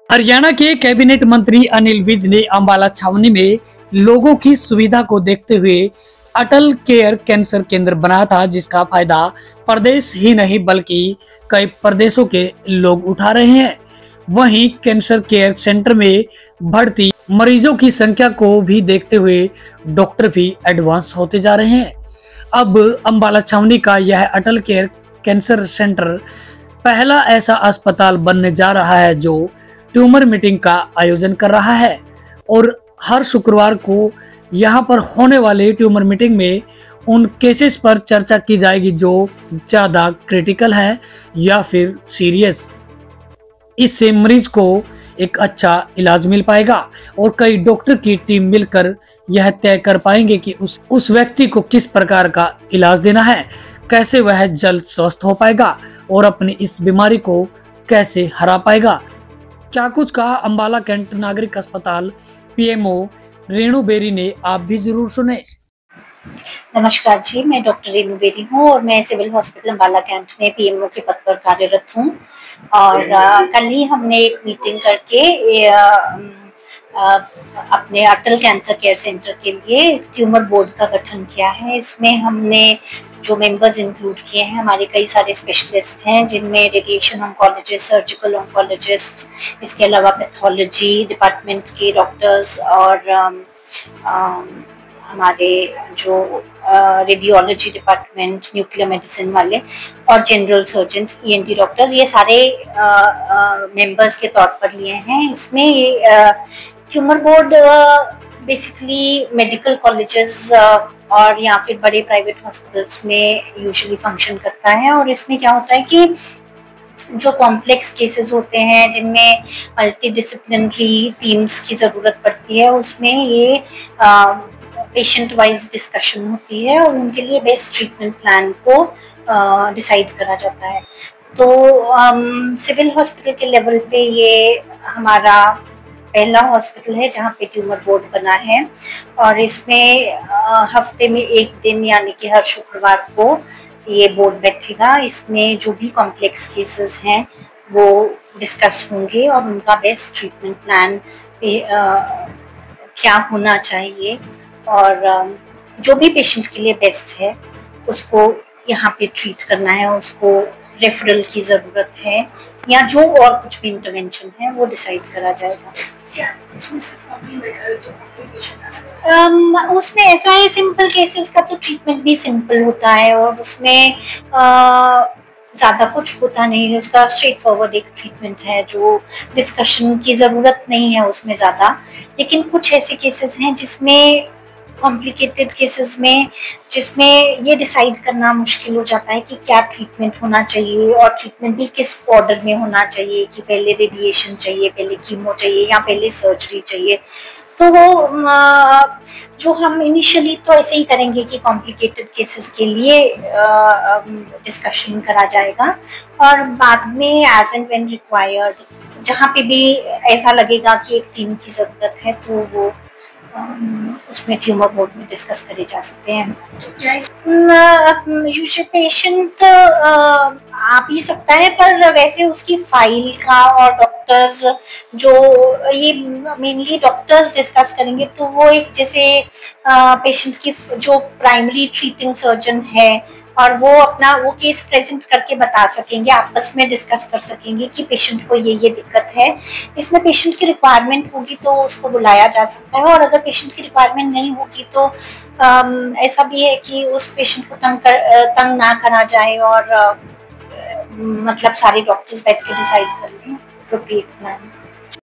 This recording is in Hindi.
हरियाणा के कैबिनेट मंत्री अनिल विज ने अंबाला छावनी में लोगों की सुविधा को देखते हुए अटल केयर कैंसर केंद्र बनाया था, जिसका फायदा प्रदेश ही नहीं बल्कि कई प्रदेशों के लोग उठा रहे हैं। वहीं कैंसर केयर सेंटर में भर्ती मरीजों की संख्या को भी देखते हुए डॉक्टर भी एडवांस होते जा रहे हैं। अब अंबाला छावनी का यह अटल केयर कैंसर सेंटर पहला ऐसा अस्पताल बनने जा रहा है जो ट्यूमर मीटिंग का आयोजन कर रहा है और हर शुक्रवार को यहां पर होने वाले ट्यूमर मीटिंग में उन केसेस पर चर्चा की जाएगी जो ज्यादा क्रिटिकल है या फिर सीरियस। इससे मरीज को एक अच्छा इलाज मिल पाएगा और कई डॉक्टर की टीम मिलकर यह तय कर पाएंगे कि उस व्यक्ति को किस प्रकार का इलाज देना है, कैसे वह जल्द स्वस्थ हो पाएगा और अपनी इस बीमारी को कैसे हरा पाएगा। क्या कुछ कहा अंबाला कैंट नागरिक अस्पताल पीएमओ रेणु बेरी ने, आप भी जरूर सुने। नमस्कार जी, मैं डॉक्टर रेणु बेरी हूँ और मैं सिविल हॉस्पिटल अंबाला कैंट में पीएमओ के पद पर कार्यरत हूँ। और कल ही हमने एक मीटिंग करके अपने अटल कैंसर केयर सेंटर के लिए ट्यूमर बोर्ड का गठन किया है। इसमें हमने जो मेंबर्स इंक्लूड किए हैं, हमारे कई सारे स्पेशलिस्ट हैं जिनमें रेडिएशन ऑन्कोलॉजिस्ट, सर्जिकल ऑन्कोलॉजिस्ट, इसके अलावा पैथोलॉजी डिपार्टमेंट के डॉक्टर्स और हमारे जो रेडियोलॉजी डिपार्टमेंट, न्यूक्लियर मेडिसिन वाले और जनरल सर्जन्स, ईएनटी डॉक्टर्स, ये सारे मेंबर्स के तौर पर लिए हैं। इसमें tumour board basically medical colleges और या फिर बड़े प्राइवेट हॉस्पिटल्स में यूजुअली फंक्शन करता है। और इसमें क्या होता है कि जो कॉम्प्लेक्स केसेस होते हैं जिनमें मल्टी डिसिप्लिनरी टीम्स की ज़रूरत पड़ती है, उसमें ये पेशेंट वाइज डिस्कशन होती है और उनके लिए बेस्ट ट्रीटमेंट प्लान को डिसाइड करा जाता है। तो सिविल हॉस्पिटल के लेवल पे ये हमारा पहला हॉस्पिटल है जहाँ पे ट्यूमर बोर्ड बना है और इसमें हफ्ते में एक दिन यानी कि हर शुक्रवार को ये बोर्ड बैठेगा। इसमें जो भी कॉम्प्लेक्स केसेस हैं वो डिस्कस होंगे और उनका बेस्ट ट्रीटमेंट प्लान क्या होना चाहिए और जो भी पेशेंट के लिए बेस्ट है उसको यहाँ पे ट्रीट करना है, उसको रेफरल की ज़रूरत है या जो और कुछ भी इंटरवेंशन है वो डिसाइड करा जाएगा। उसमें ऐसा है, सिंपल केसेस का तो ट्रीटमेंट भी सिंपल होता है और उसमें ज़्यादा कुछ होता नहीं है। उसका स्ट्रेट फॉरवर्ड एक ट्रीटमेंट है जो डिस्कशन की ज़रूरत नहीं है उसमें ज़्यादा। लेकिन कुछ ऐसे केसेस हैं जिसमें कॉम्प्लिकेटेड केसेस में जिसमें ये डिसाइड करना मुश्किल हो जाता है कि क्या ट्रीटमेंट होना चाहिए और ट्रीटमेंट भी किस ऑर्डर में होना चाहिए, कि पहले रेडिएशन चाहिए, पहले कीमो चाहिए या पहले सर्जरी चाहिए। तो वो जो हम इनिशियली तो ऐसे ही करेंगे कि कॉम्प्लिकेटेड केसेस के लिए डिस्कशन करा जाएगा और बाद में एज एंड व्हेन रिक्वायर्ड जहाँ पे भी ऐसा लगेगा कि एक टीम की ज़रूरत है तो वो उसमें ट्यूमर बोर्ड में डिस्कस करे जा सकते हैं। यूजुअली पेशेंट आ भी सकता है पर वैसे उसकी फाइल का और डॉक्टर्स जो ये मेनली डॉक्टर्स डिस्कस करेंगे, तो वो एक जैसे पेशेंट की जो प्राइमरी ट्रीटिंग सर्जन है और वो अपना वो केस प्रेजेंट करके बता सकेंगे, आपस में डिस्कस कर सकेंगे कि पेशेंट को ये दिक्कत है। इसमें पेशेंट की रिक्वायरमेंट होगी तो उसको बुलाया जा सकता है और अगर पेशेंट की रिक्वायरमेंट नहीं होगी तो ऐसा भी है कि उस पेशेंट को तंग ना करा जाए और मतलब सारे डॉक्टर्स बैठ के डिसाइड कर लें एप्रोप्रिएट प्लान।